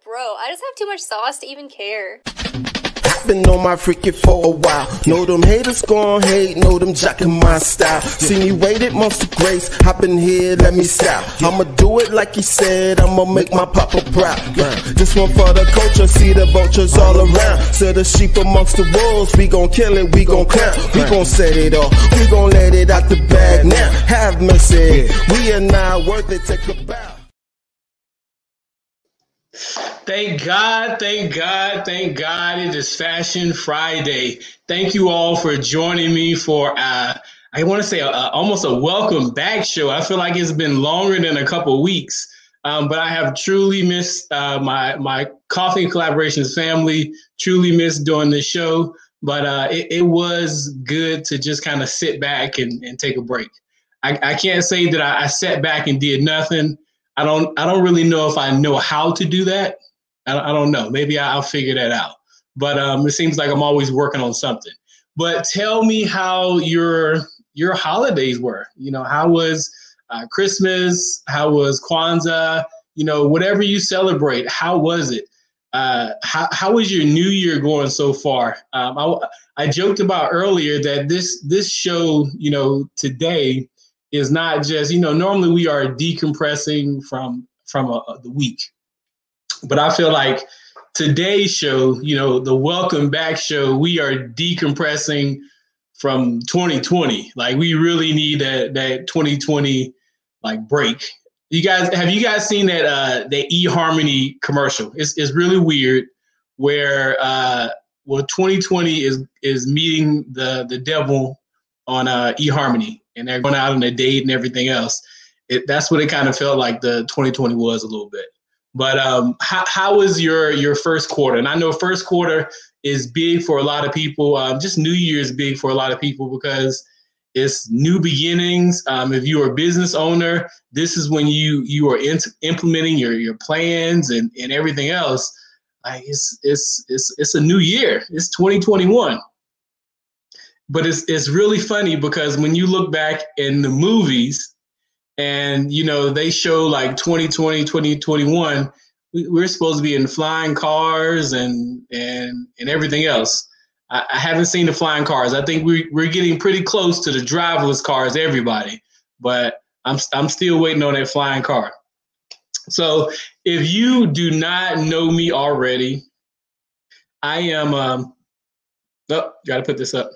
Bro, I just have too much sauce to even care. Been on my freaking for a while. Know them haters gon' hate, know them jacking my style. See me waited months to grace, hop in here, let me style. I'ma do it like he said, I'ma make my papa proud. This one for the culture, see the vultures all around. So the sheep amongst the wolves, we gon' kill it, we gon' clown. We gon' set it off, we gon' let it out the bag now. Have mercy, we are not worth it, take a bow. Thank God, thank God, thank God it is Fashion Friday. Thank you all for joining me for, I want to say, almost a welcome back show. I feel like it's been longer than a couple of weeks, but I have truly missed my Coffee and Collaborations family, truly missed doing this show, but it was good to just kind of sit back and take a break. I can't say that I sat back and did nothing. I don't really know if I know how to do that. I don't know. Maybe I'll figure that out. But it seems like I'm always working on something. But tell me how your holidays were. You know, how was Christmas? How was Kwanzaa? You know, whatever you celebrate, how was it? How was your New Year going so far? I joked about earlier that this show, you know, today is not just, you know, normally we are decompressing from the week. But I feel like today's show, you know, the welcome back show, we are decompressing from 2020. Like we really need that 2020 like break. Have you guys seen that eHarmony commercial? It's really weird where 2020 is meeting the devil on eHarmony, and they're going out on a date and everything else. That's what it kind of felt like the 2020 was a little bit. But how was your first quarter? And I know first quarter is big for a lot of people. Just New Year's big for a lot of people because it's new beginnings. If you're a business owner, this is when you are implementing your plans and everything else. Like it's a new year. It's 2021. But it's really funny because when you look back in the movies and, you know, they show like 2020, 2021, we're supposed to be in flying cars and everything else. I haven't seen the flying cars. I think we're getting pretty close to the driverless cars, everybody. But I'm still waiting on that flying car. So if you do not know me already, I am got to put this up.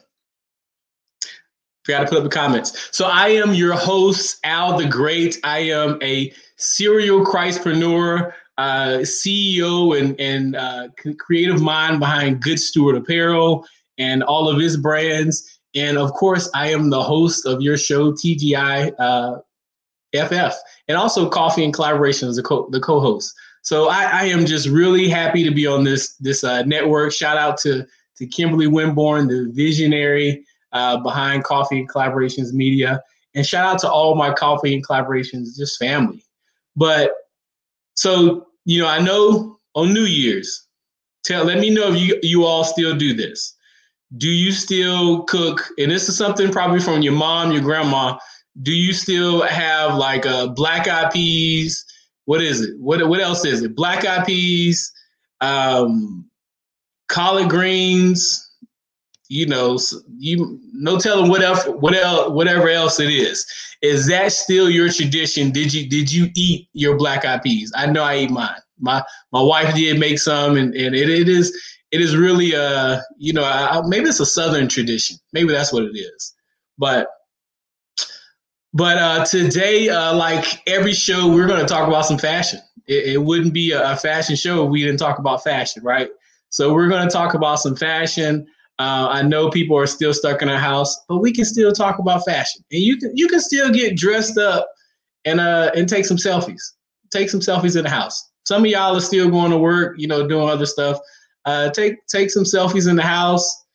Forgot to put up the comments. So I am your host, Al the Great. I am a serial Christpreneur, CEO and creative mind behind Good Steward Apparel and all of his brands. And of course, I am the host of your show, TGI FF, and also Coffee and Collaboration as the co-host. So I am just really happy to be on this network. Shout out to Kimberly Winborn, the visionary behind Coffee and Collaborations Media, and shout out to all my Coffee and Collaborations just family. But so, you know, I know on New Year's, let me know if you all still do this. Do you still cook? And this is something probably from your mom, your grandma. Do you still have like black eyed peas? What is it? What else is it? Black eyed peas, collard greens. You know, no telling whatever else it is. Is that still your tradition? Did you eat your black eyed peas? I know I ate mine. My wife did make some, and it is really you know, maybe it's a Southern tradition. Maybe that's what it is. But today, like every show, we're going to talk about some fashion. It wouldn't be a fashion show if we didn't talk about fashion, right? So we're going to talk about some fashion. I know people are still stuck in their house, but we can still talk about fashion. And you can still get dressed up and take some selfies. Take some selfies in the house. Some of y'all are still going to work, you know, doing other stuff. Take some selfies in the house.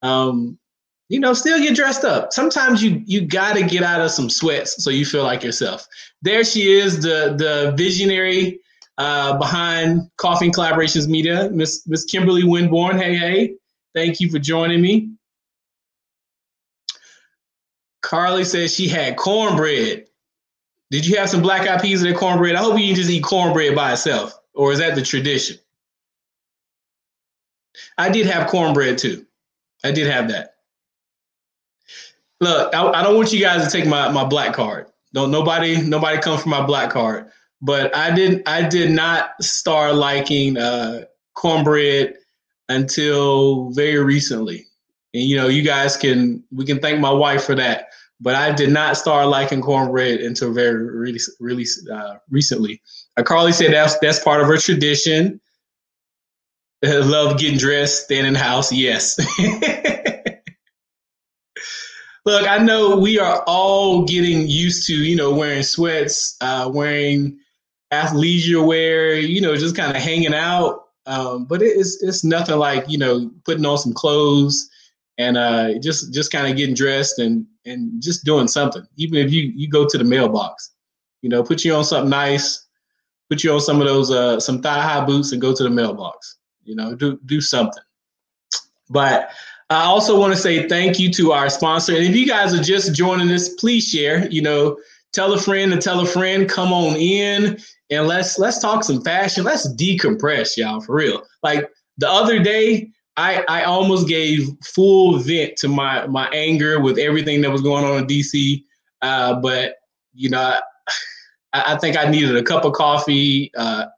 You know, still get dressed up. Sometimes you got to get out of some sweats so you feel like yourself. There she is, the visionary behind Coffee and Collaborations Media, Miss Kimberly Winborn. Hey. Thank you for joining me. Carly says she had cornbread. Did you have some black eyed peas in that cornbread? I hope you didn't just eat cornbread by itself, or is that the tradition? I did have cornbread too. I did have that. Look, I don't want you guys to take my black card. Don't nobody come for my black card. But I did not start liking cornbread until very recently. And you guys we can thank my wife for that. But I did not start liking cornbread until very recently. Carly said that's part of her tradition. Love getting dressed, staying in the house. Yes. Look, I know we are all getting used to, wearing sweats, wearing athleisure wear, just kind of hanging out. But it's nothing like, putting on some clothes and just kind of getting dressed and just doing something. Even if you go to the mailbox, put you on something nice, put you on some of those some thigh-high boots and go to the mailbox. Do something. But I also want to say thank you to our sponsor. And if you guys are just joining us, please share. Tell a friend to tell a friend. Come on in and let's talk some fashion. Let's decompress, y'all, for real. Like the other day, I almost gave full vent to my anger with everything that was going on in DC. But I think I needed a cup of coffee,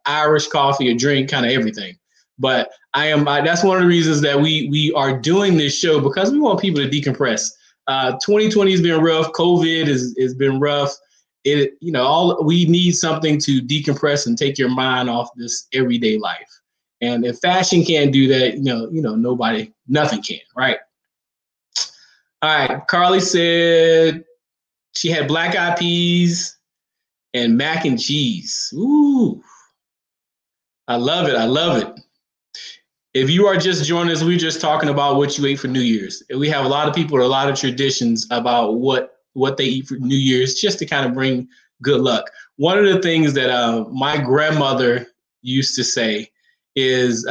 Irish coffee, a drink, kind of everything. But that's one of the reasons that we are doing this show, because we want people to decompress. 2020 has been rough. COVID has been rough. We need something to decompress and take your mind off this everyday life. And if fashion can't do that, nothing can, right? All right. Carly said she had black eyed peas and mac and cheese. Ooh, I love it. I love it. If you are just joining us, we're just talking about what you ate for New Year's. And we have a lot of people with a lot of traditions about what they eat for New Year's, just to kind of bring good luck. One of the things that my grandmother used to say is,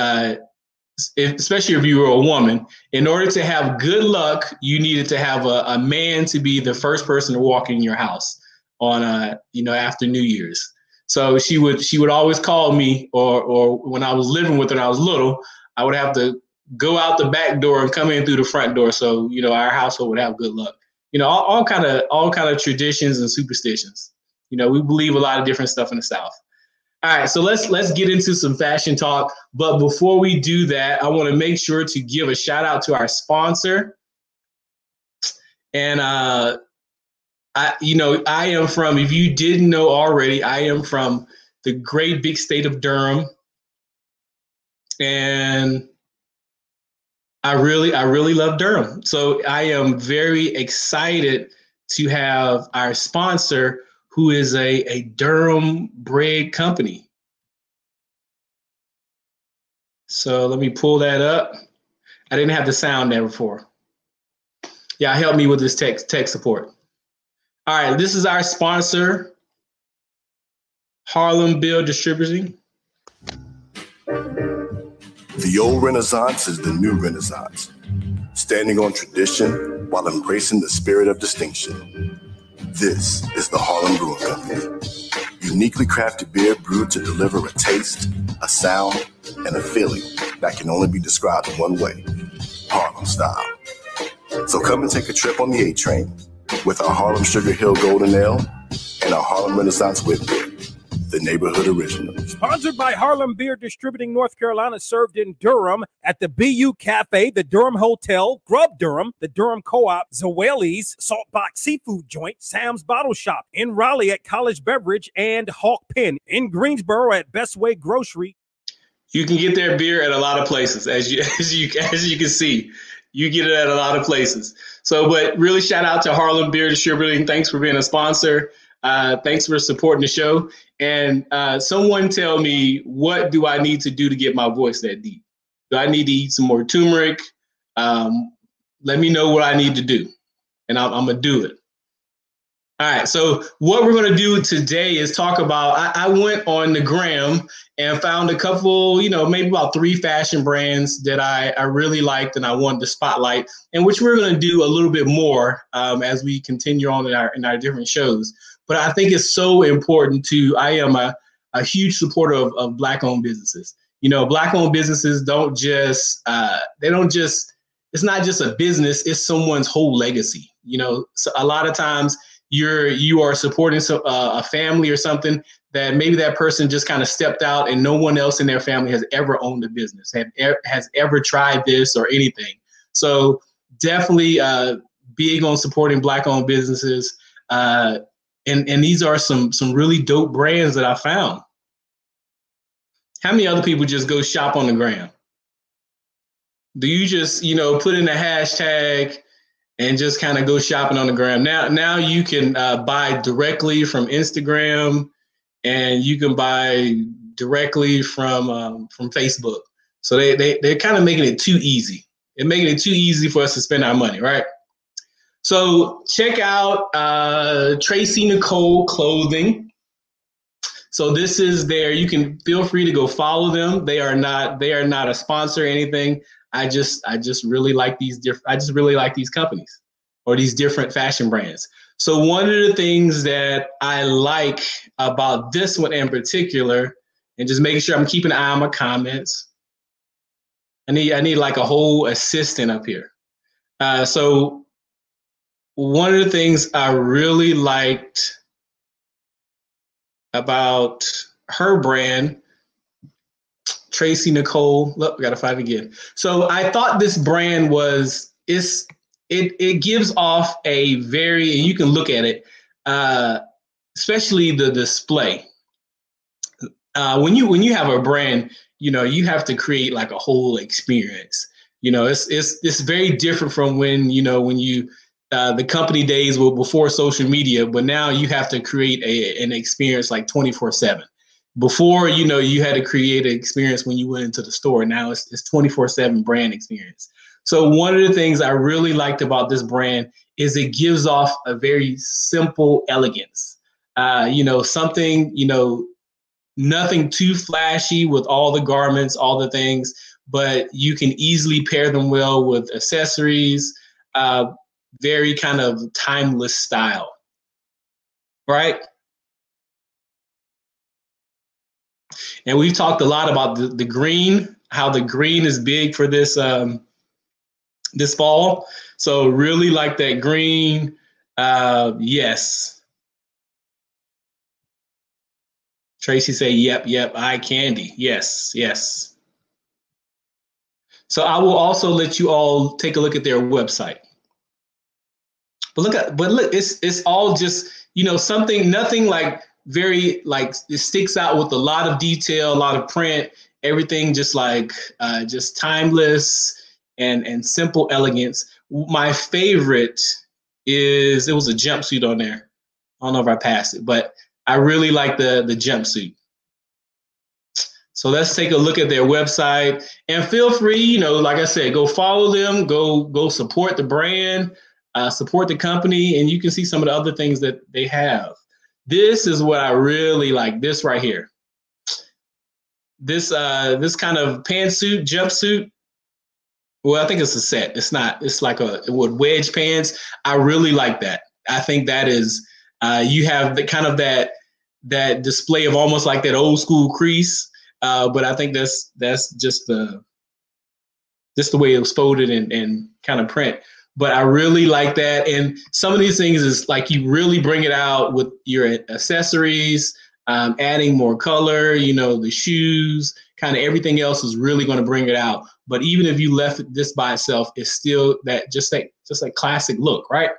especially if you were a woman, in order to have good luck, you needed to have a man to be the first person to walk in your house on after New Year's. So she would always call me, or when I was living with her and I was little, I would have to go out the back door and come in through the front door. So, our household would have good luck. All kind of traditions and superstitions. We believe a lot of different stuff in the South. All right, so let's get into some fashion talk. But before we do that, I want to make sure to give a shout out to our sponsor. And I am from, if you didn't know already, I am from the great big state of Durham. And I really love Durham. So I am very excited to have our sponsor, who is a Durham bred company. So let me pull that up. I didn't have the sound there before. Yeah, help me with this tech support. All right, this is our sponsor, Harlem Bill Distributing. The old Renaissance is the new Renaissance, standing on tradition while embracing the spirit of distinction. This is the Harlem Brewing Company, uniquely crafted beer brewed to deliver a taste, a sound, and a feeling that can only be described in one way: Harlem style. So come and take a trip on the A train with our Harlem Sugar Hill Golden Ale and our Harlem Renaissance Wit Beer, the neighborhood original. Sponsored by Harlem Beer Distributing North Carolina, served in Durham at the BU Cafe, the Durham Hotel, Grub Durham, the Durham Co-op, Zaweli's, Saltbox Seafood Joint, Sam's Bottle Shop, in Raleigh at College Beverage and Hawk Pen, in Greensboro at Best Way Grocery. You can get their beer at a lot of places, as you can see. You get it at a lot of places. So, but really shout out to Harlem Beer Distributing. Thanks for being a sponsor. Thanks for supporting the show. And someone tell me, what do I need to do to get my voice that deep? Do I need to eat some more turmeric? Let me know what I need to do, and I'm going to do it. All right. So what we're going to do today is talk about, I went on the gram and found a couple, maybe about 3 fashion brands that I really liked and I wanted to spotlight, and which we're going to do a little bit more as we continue on in our different shows. But I think it's so important I am a huge supporter of Black-owned businesses. You know, Black-owned businesses don't just it's not just a business, it's someone's whole legacy. You know, so a lot of times you are supporting a family or something that maybe that person just kind of stepped out and no one else in their family has ever owned a business, has ever tried this or anything. So definitely big on supporting Black-owned businesses. And these are some really dope brands that I found. How many other people just go shop on the gram? Do you just, you know, put in a hashtag and just kind of go shopping on the gram? Now you can buy directly from Instagram, and you can buy directly from Facebook. So they're kind of making it too easy. They're making it too easy for us to spend our money, right? So check out Tracy Nicole Clothing. So this is there. You can feel free to go follow them. They are not a sponsor or anything. I just really like these companies or these different fashion brands. So one of the things that I like about this one in particular, and just making sure I'm keeping an eye on my comments. I need like a whole assistant up here. So one of the things I really liked about her brand, Tracy Nicole, look, we gotta find it again. So I thought this brand it gives off a very, and you can look at it, especially the display. When you have a brand, you know, you have to create like a whole experience. You know, it's very different from when you the company days were before social media, but now you have to create an experience like 24/7. Before, you know, you had to create an experience when you went into the store. Now it's 24/7 brand experience. So one of the things I really liked about this brand is it gives off a very simple elegance. You know, something, you know, nothing too flashy with all the garments, all the things, but you can easily pair them well with accessories, very kind of timeless style, right? And we've talked a lot about the green, how the green is big for this this fall. So really like that green. Yes. Tracy say, yep, eye candy. Yes. So I will also let you all take a look at their website. But look, it's all just, you know, nothing like very, like, it sticks out with a lot of detail, a lot of print, everything just like just timeless and simple elegance. My favorite it was a jumpsuit on there. I don't know if I passed it, but I really like the jumpsuit. So let's take a look at their website, and feel free, you know, like I said, go follow them, go support the brand, support the company, and you can see some of the other things that they have. This is what I really like, this right here. This kind of pantsuit, jumpsuit. Well, I think it's a set. It's not, it's like with wedge pants. I really like that. I think that is, you have the kind of that display of almost like that old school crease. But I think that's just the way it was folded and kind of print. But I really like that. And some of these things is like you really bring it out with your accessories, adding more color, you know, the shoes, kind of everything else is really going to bring it out. But even if you left this by itself, it's still just that classic look, right?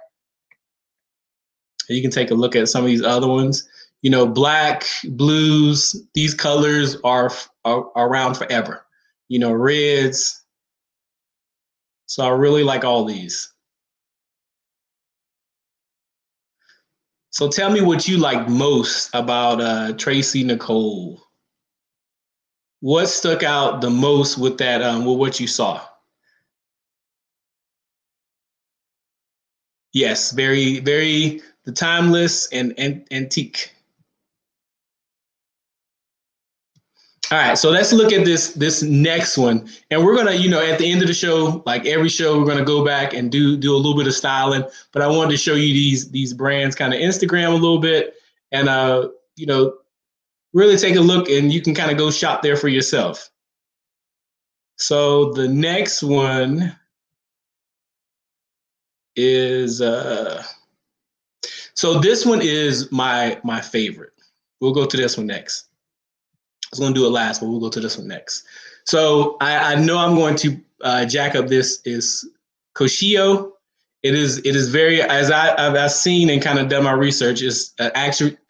And you can take a look at some of these other ones. You know, black, blues, these colors are around forever. You know, reds. So I really like all these. So tell me what you like most about Tracy Nicole. What stuck out the most with that, with what you saw? Yes, very, very the timeless and antique. All right, so let's look at this next one, and we're gonna, you know, at the end of the show, like every show, we're gonna go back and do a little bit of styling. But I wanted to show you these brands, kind of Instagram a little bit, and you know, really take a look, and you can kind of go shop there for yourself. So the next one is so this one is my favorite. We'll go to this one next. I was going to do it last, but we'll go to this one next. So I know I'm going to jack up this is Koshio. It is very, as I've seen and kind of done my research, it's an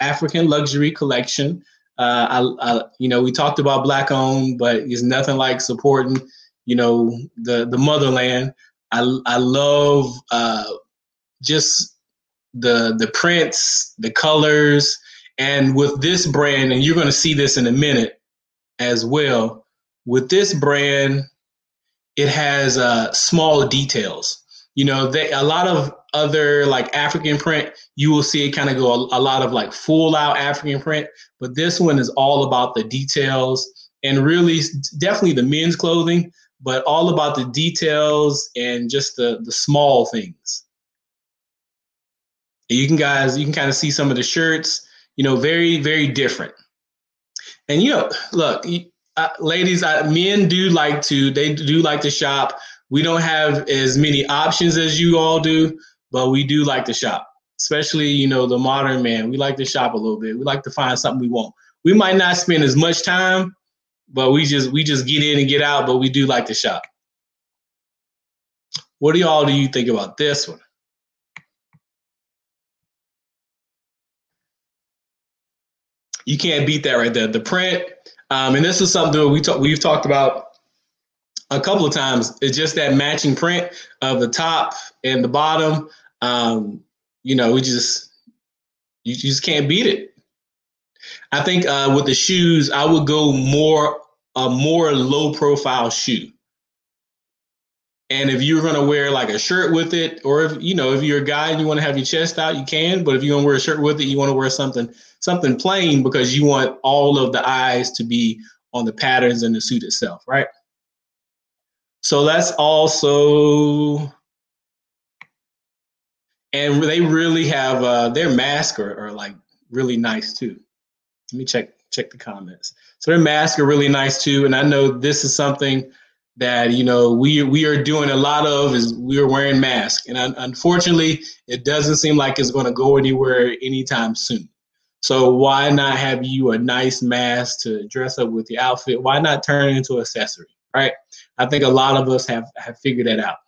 African luxury collection. We talked about Black owned, but it's nothing like supporting, the motherland. I love just the prints, the colors, and with this brand, and you're going to see this in a minute as well. With this brand, it has small details. A lot of other like African print, you will see it kind of go a lot of like full out African print, but this one is all about the details and really definitely the men's clothing, but all about the details and just the small things. You can kind of see some of the shirts, very, very different. And, look, ladies, men do like to shop. We don't have as many options as you all do, but we do like to shop, especially, the modern man. We like to shop a little bit. We like to find something we want. We might not spend as much time, but we just get in and get out, but we do like to shop. What do you think about this one? You can't beat that right there. The print, and this is something we've talked about a couple of times. It's just that matching print of the top and the bottom. You just can't beat it. I think with the shoes, I would go a more low profile shoe. And if you're going to wear like a shirt with it, or if you're a guy and you want to have your chest out, you can. But if you're going to wear a shirt with it, you want to wear something plain because you want all of the eyes to be on the patterns in the suit itself, right? So that's also, and they really have their masks are like really nice too. Let me check the comments. So their masks are really nice too. And I know this is something that, we are doing a lot of is we are wearing masks. And unfortunately, it doesn't seem like it's going to go anywhere anytime soon. So why not have you a nice mask to dress up with the outfit? Why not turn it into an accessory, right? I think a lot of us have figured that out.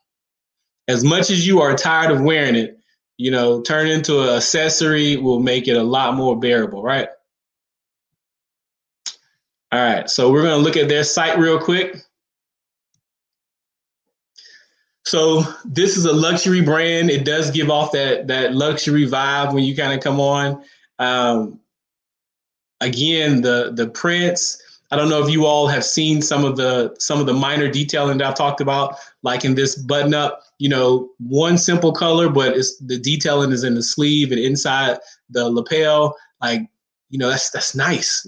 As much as you are tired of wearing it, turn it into an accessory will make it a lot more bearable, right? All right, so we're going to look at their site real quick. So this is a luxury brand. It does give off that luxury vibe when you kind of come on. Again, the prints. I don't know if you all have seen some of the minor detailing that I've talked about, like in this button up. One simple color, but the detailing is in the sleeve and inside the lapel. Like, that's nice.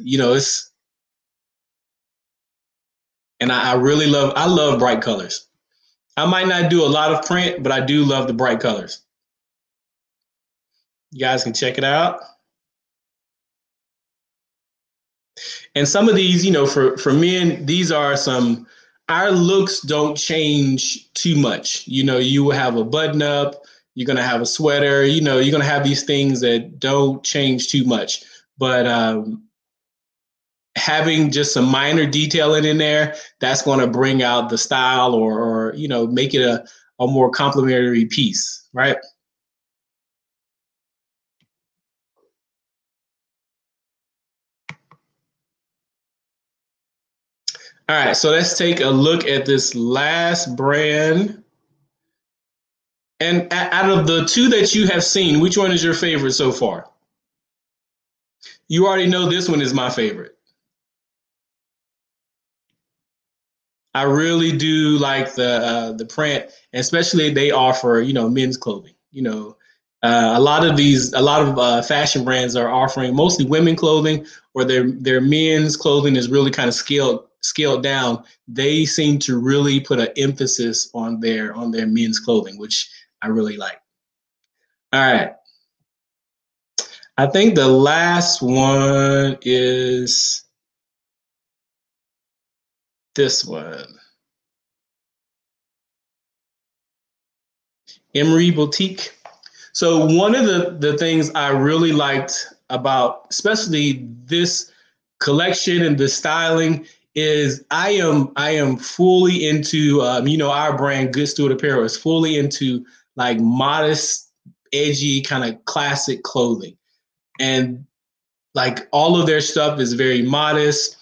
And I really love bright colors. I might not do a lot of print, but I do love the bright colors. You guys can check it out. And some of these, for men, these are our looks don't change too much. You will have a button up, you're going to have a sweater, you're going to have these things that don't change too much. But having just some minor detailing in there, that's going to bring out the style or make it a more complementary piece, right? All right, so let's take a look at this last brand. And out of the two that you have seen, which one is your favorite so far? You already know this one is my favorite. I really do like the print, and especially they offer, men's clothing. A lot of fashion brands are offering mostly women clothing, or their men's clothing is really kind of scaled down. They seem to really put an emphasis on their men's clothing, which I really like. All right. I think the last one is this one. Emery Boutique. So one of the things I really liked about especially this collection and the styling is I am fully into our brand Good Steward Apparel is fully into like modest, edgy, kind of classic clothing. And like all of their stuff is very modest,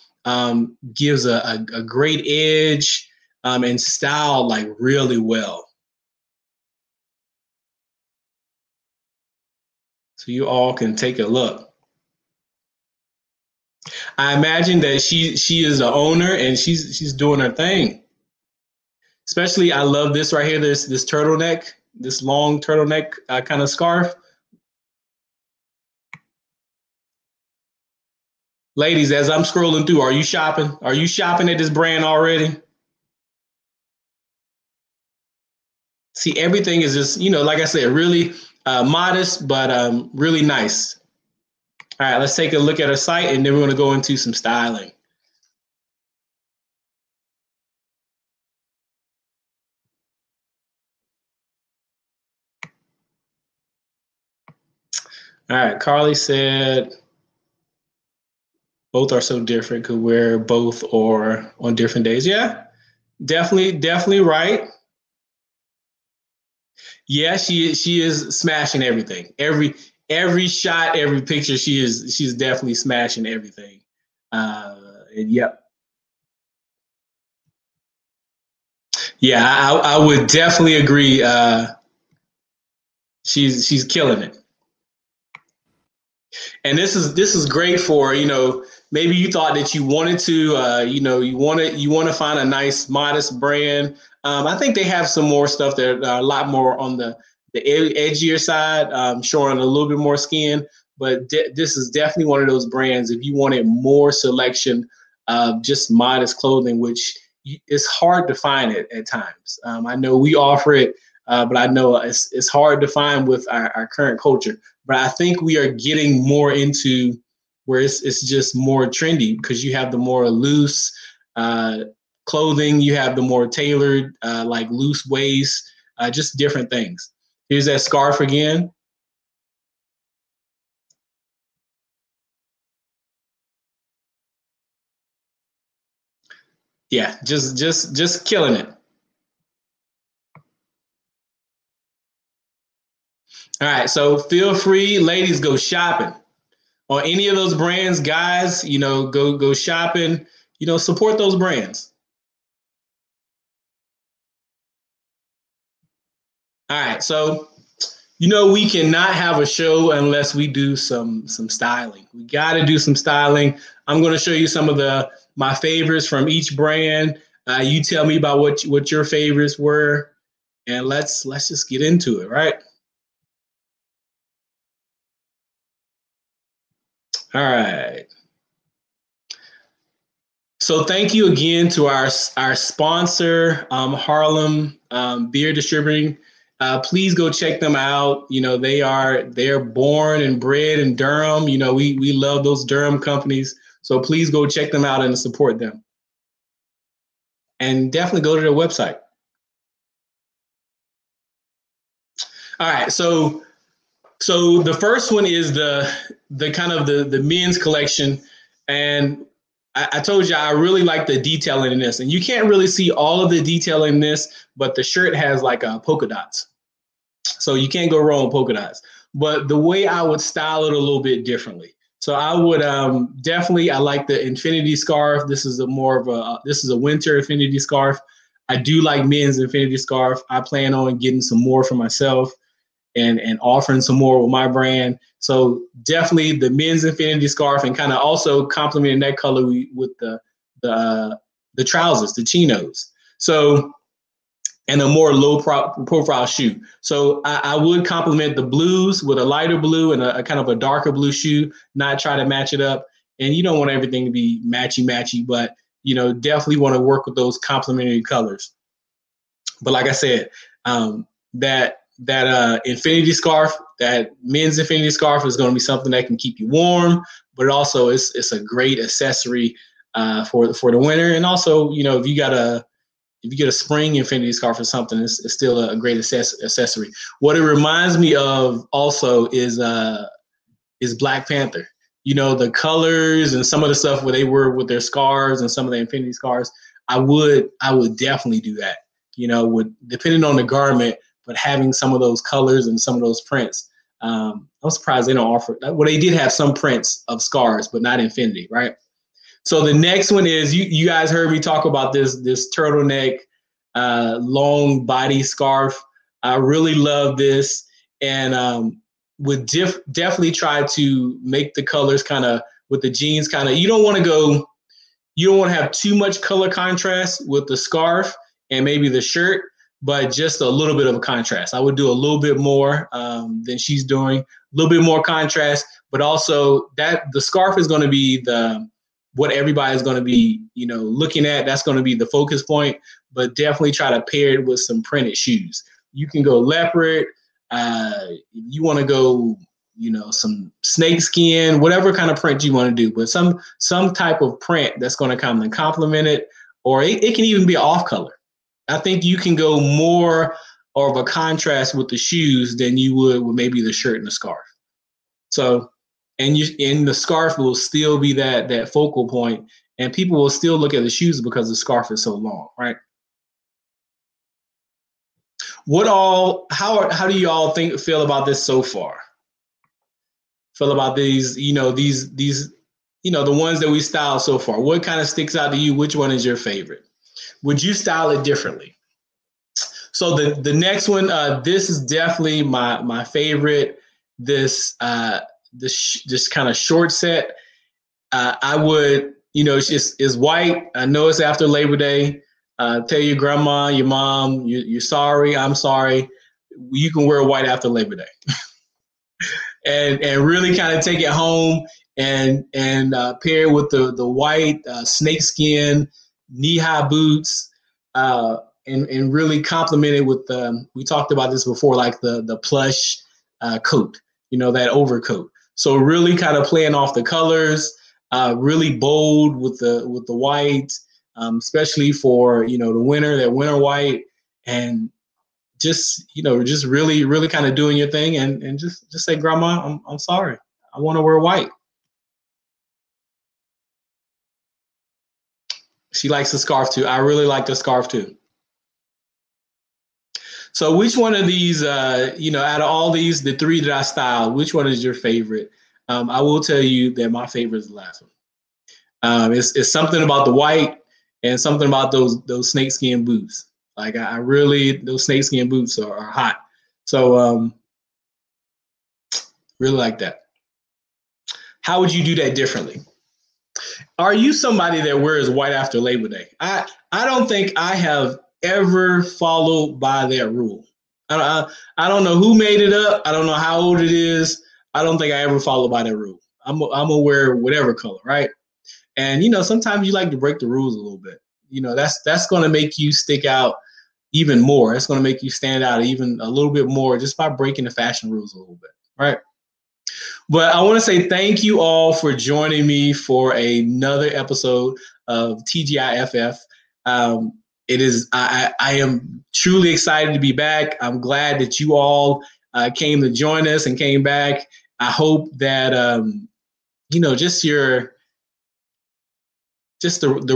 gives a great edge and style like really well. So you all can take a look. I imagine that she is the owner and she's doing her thing. Especially, I love this right here. This turtleneck, this long turtleneck kind of scarf. Ladies, as I'm scrolling through, are you shopping? Are you shopping at this brand already? See, everything is just, like I said, really modest, but really nice. All right, let's take a look at her site, and then we're going to go into some styling. All right, Carly said, both are so different, could wear both or on different days. Yeah, definitely right. Yeah, she is smashing everything. Every shot, every picture, she's definitely smashing everything. And yep. Yeah, I would definitely agree. She's killing it. And this is great for, maybe you thought that you wanted to, you want to find a nice, modest brand. I think they have some more stuff that are a lot more on the edgier side, showing a little bit more skin. But this is definitely one of those brands. If you wanted more selection of just modest clothing, which is hard to find it at times. I know we offer it, but I know it's hard to find with our current culture. But I think we are getting more into where it's just more trendy because you have the more loose clothing, you have the more tailored, like loose waist, just different things. Here's that scarf again. Yeah, just killing it. All right, so feel free, ladies, go shopping on any of those brands, guys. Go shopping. Support those brands. All right, so we cannot have a show unless we do some styling. We got to do some styling. I'm going to show you some of my favorites from each brand. You tell me about what your favorites were, and let's just get into it, right? All right. So thank you again to our sponsor, Harlem Beer Distributing. Please go check them out. They're born and bred in Durham. We love those Durham companies. So please go check them out and support them. And definitely go to their website. All right, so the first one is the kind of the men's collection, and I told you I really like the detailing in this, and you can't really see all of the detail in this, but the shirt has like polka dots, so you can't go wrong with polka dots. But the way I would style it a little bit differently. So I would definitely, I like the infinity scarf. This is this is a winter infinity scarf. I do like men's infinity scarf. I plan on getting some more for myself and offering some more with my brand. So definitely the men's infinity scarf, and kind of also complementing that color with the trousers, the chinos. So, and a more low profile shoe. So I would complement the blues with a lighter blue and a kind of a darker blue shoe, not try to match it up. And you don't want everything to be matchy, but definitely want to work with those complementary colors. But like I said, that infinity scarf, that men's infinity scarf, is going to be something that can keep you warm, but it also it's a great accessory for the winter. And also, if you got if you get a spring infinity scarf or something, it's still a great accessory. What it reminds me of also is Black Panther. You know, the colors and some of the stuff where they were with their scars and some of the infinity scars. I would definitely do that. You know, depending on the garment, but having some of those colors and some of those prints. I'm surprised they don't offer. Well, they did have some prints of scars, but not infinity, right? So the next one is you guys heard me talk about this turtleneck long body scarf. I really love this, and would definitely try to make the colors kind of with the jeans kind of. You don't want to have too much color contrast with the scarf and maybe the shirt, but just a little bit of a contrast. I would do a little bit more than she's doing, a little bit more contrast, but also that the scarf is going to be what everybody's going to be, you know, looking at. That's going to be the focus point, but definitely try to pair it with some printed shoes. You can go leopard. You want to go, you know, some snake skin, whatever kind of print you want to do, but some type of print that's going to kind of complement it, or it can even be off color. I think you can go more of a contrast with the shoes than you would with maybe the shirt and the scarf. So, and the scarf will still be that focal point, and people will still look at the shoes because the scarf is so long, right? How do you all feel about this so far? Feel about these, you know, these, you know, the ones that we styled so far. What kind of sticks out to you? Which one is your favorite? Would you style it differently? So the next one, this is definitely my favorite. This kind of short set. I would, you know, it's white. I know it's after Labor Day. Tell your grandma, your mom, you're sorry. I'm sorry. You can wear white after Labor Day, and really kind of take it home and pair it with the white snakeskin knee-high boots, and really complement it with we talked about this before, like the plush coat, you know, that overcoat. So really kind of playing off the colors, really bold with the white, especially for, you know, the winter, that winter white, and just, you know, just really, really kind of doing your thing, and just say, Grandma, I'm sorry. I want to wear white. She likes the scarf too. I really like the scarf too. So which one of these, you know, out of all these, the three that I styled, which one is your favorite? I will tell you that my favorite is the last one. It's something about the white and something about those snakeskin boots. Like I really, those snakeskin boots are hot. So really like that. How would you do that differently? Are you somebody that wears white after Labor Day? I don't think I have ever followed by that rule. I don't know who made it up. I don't know how old it is. I don't think I ever followed by that rule. I'm gonna wear whatever color, right? And, you know, sometimes you like to break the rules a little bit. You know, that's going to make you stick out even more. It's going to make you stand out even a little bit more just by breaking the fashion rules a little bit, right? But I want to say thank you all for joining me for another episode of TGIFF. I am truly excited to be back. I'm glad that you all came to join us and came back. I hope that, you know, just the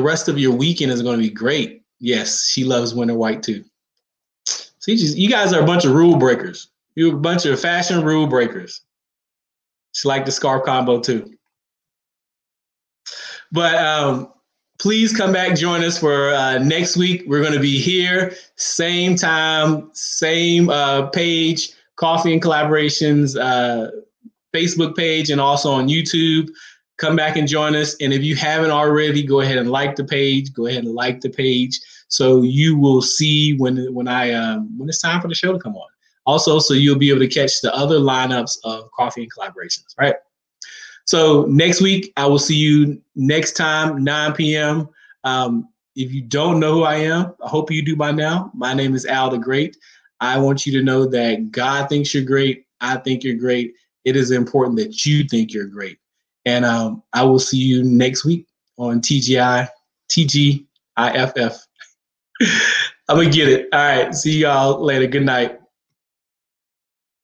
rest of your weekend is going to be great. Yes, she loves winter white too. See, you guys are a bunch of rule breakers. You're a bunch of fashion rule breakers. She liked the scarf combo too. But please come back, join us for next week. We're going to be here, same time, same page, Coffee and Collaborations Facebook page, and also on YouTube. Come back and join us. And if you haven't already, go ahead and like the page. Go ahead and like the page so you will see when it's time for the show to come on. Also, so you'll be able to catch the other lineups of Coffee and Collaborations, right? So next week, I will see you next time, 9 p.m. If you don't know who I am, I hope you do by now. My name is Al the Great. I want you to know that God thinks you're great. I think you're great. It is important that you think you're great. And I will see you next week on TGIFF. I'm gonna get it. All right. See y'all later. Good night.